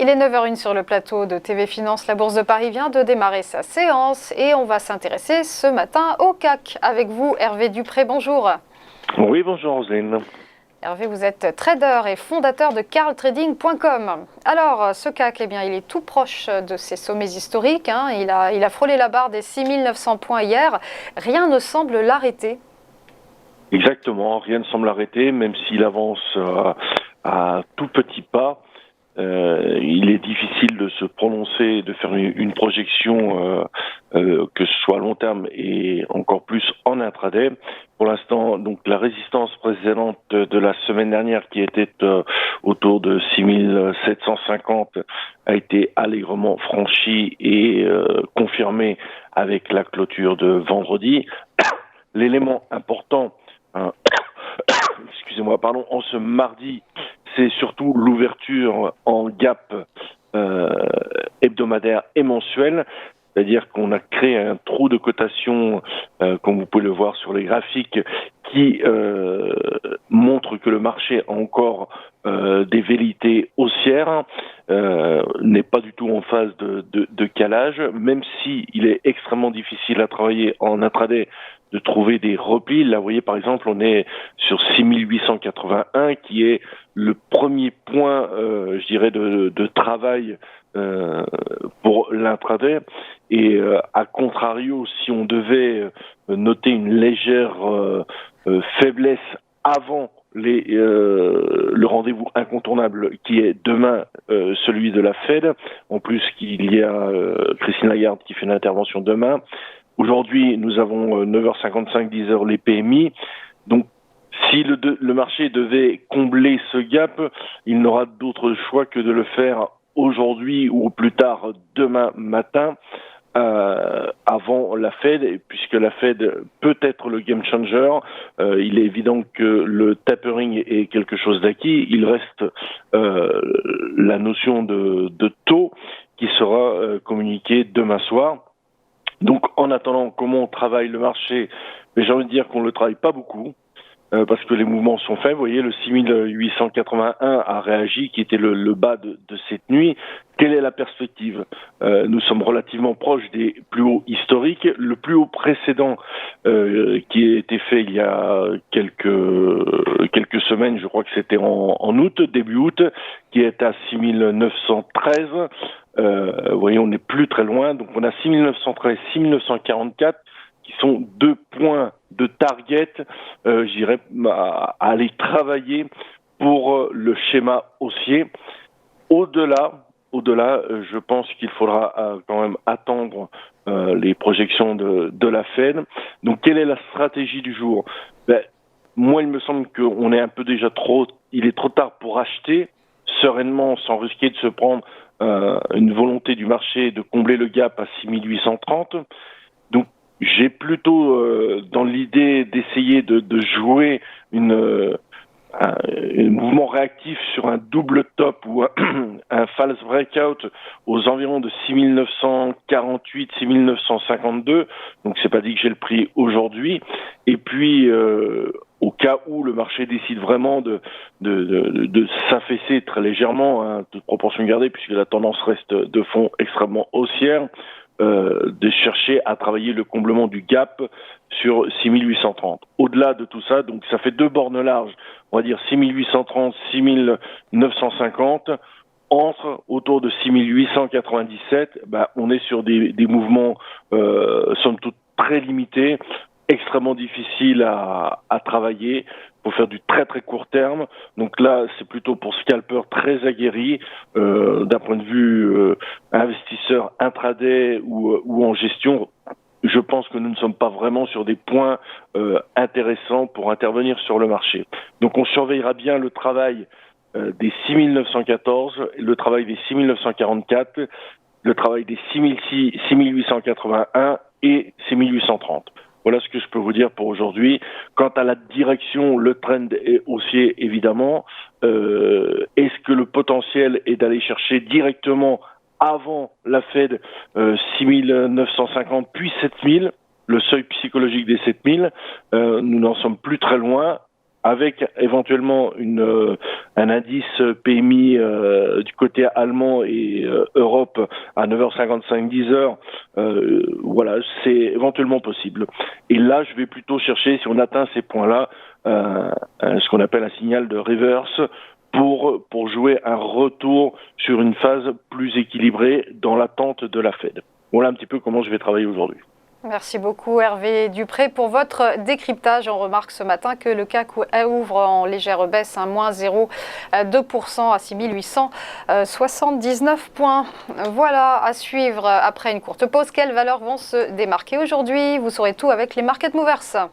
Il est 9h01 sur le plateau de TV Finance. La Bourse de Paris vient de démarrer sa séance et on va s'intéresser ce matin au CAC. Avec vous, Hervé Dupré, bonjour. Oui, bonjour Roselyne. Hervé, vous êtes trader et fondateur de carltrading.com. Alors, ce CAC, il est tout proche de ses sommets historiques. Il a frôlé la barre des 6900 points hier. Rien ne semble l'arrêter. Exactement, rien ne semble l'arrêter, même s'il avance à tout petits pas. Il est difficile de se prononcer, de faire une projection, que ce soit à long terme et encore plus en intraday. Pour l'instant, donc la résistance précédente de la semaine dernière, qui était autour de 6750, a été allègrement franchie et confirmée avec la clôture de vendredi. L'élément important, excusez-moi, pardon, en ce mardi, c'est surtout l'ouverture en gap hebdomadaire et mensuel, c'est-à-dire qu'on a créé un trou de cotation, comme vous pouvez le voir sur les graphiques, qui montre que le marché a encore des velléités haussières, n'est pas du tout en phase de calage, même si il est extrêmement difficile à travailler en intraday de trouver des replis. Là, vous voyez, par exemple, on est sur 6881, qui est le premier point, je dirais, de travail pour l'intraday. Et à contrario, si on devait noter une légère faiblesse avant le rendez-vous incontournable qui est demain, celui de la Fed, en plus qu'il y a Christine Lagarde qui fait une intervention demain. Aujourd'hui, nous avons 9h55, 10h les PMI. Donc, si le marché devait combler ce gap, il n'aura d'autre choix que de le faire aujourd'hui ou au plus tard demain matin, avant la Fed, puisque la Fed peut être le game changer. Il est évident que le tapering est quelque chose d'acquis. Il reste la notion de taux qui sera communiquée demain soir. Donc, en attendant, comment on travaille le marché? J'ai envie de dire qu'on ne le travaille pas beaucoup, parce que les mouvements sont faits. Vous voyez, le 6881 a réagi, qui était le bas de cette nuit. Quelle est la perspective? Nous sommes relativement proches des plus hauts historiques. Le plus haut précédent, qui a été fait il y a quelques semaines, je crois que c'était en août, début août, qui est à 6913. Vous voyez, on n'est plus très loin. Donc, on a 6913, 6944, qui sont 2 points de target, je dirais, à aller travailler pour le schéma haussier. Au-delà, je pense qu'il faudra quand même attendre les projections de la Fed. Donc, quelle est la stratégie du jour? Moi, il me semble qu'on est un peu déjà il est trop tard pour acheter sereinement, sans risquer de se prendre une volonté du marché de combler le gap à 6830. Donc, j'ai plutôt dans l'idée d'essayer de jouer un mouvement réactif sur un double top ou un false breakout aux environs de 6948, 6952. Donc, c'est pas dit que j'ai le prix aujourd'hui. Et puis, au cas où le marché décide vraiment de s'affaisser très légèrement, toute proportion gardée, puisque la tendance reste de fond extrêmement haussière, de chercher à travailler le comblement du gap sur 6830. Au-delà de tout ça, donc ça fait 2 bornes larges, on va dire 6830, 6950. Autour de 6897, on est sur des mouvements somme toute très limités, extrêmement difficiles à travailler pour faire du très très court terme. Donc là, c'est plutôt pour scalpers très aguerris, d'un point de vue investisseur intraday ou en gestion. Je pense que nous ne sommes pas vraiment sur des points intéressants pour intervenir sur le marché. Donc on surveillera bien le travail des 6914, le travail des 6944, le travail des 6881 et 6830. Voilà ce que je peux vous dire pour aujourd'hui. Quant à la direction, le trend est haussier, évidemment. Est-ce que le potentiel est d'aller chercher directement avant la Fed 6950 puis 7000, le seuil psychologique des 7000? Nous n'en sommes plus très loin. avec éventuellement un indice PMI du côté allemand et Europe à 9h55, 10h, voilà, c'est éventuellement possible. Et là, je vais plutôt chercher, si on atteint ces points-là, ce qu'on appelle un signal de reverse pour jouer un retour sur une phase plus équilibrée dans l'attente de la Fed. Voilà un petit peu comment je vais travailler aujourd'hui. Merci beaucoup Hervé Dupré pour votre décryptage. On remarque ce matin que le CAC ouvre en légère baisse, moins 0,2% à 6879 points. Voilà, à suivre après une courte pause. Quelles valeurs vont se démarquer aujourd'hui? Vous saurez tout avec les Market Movers.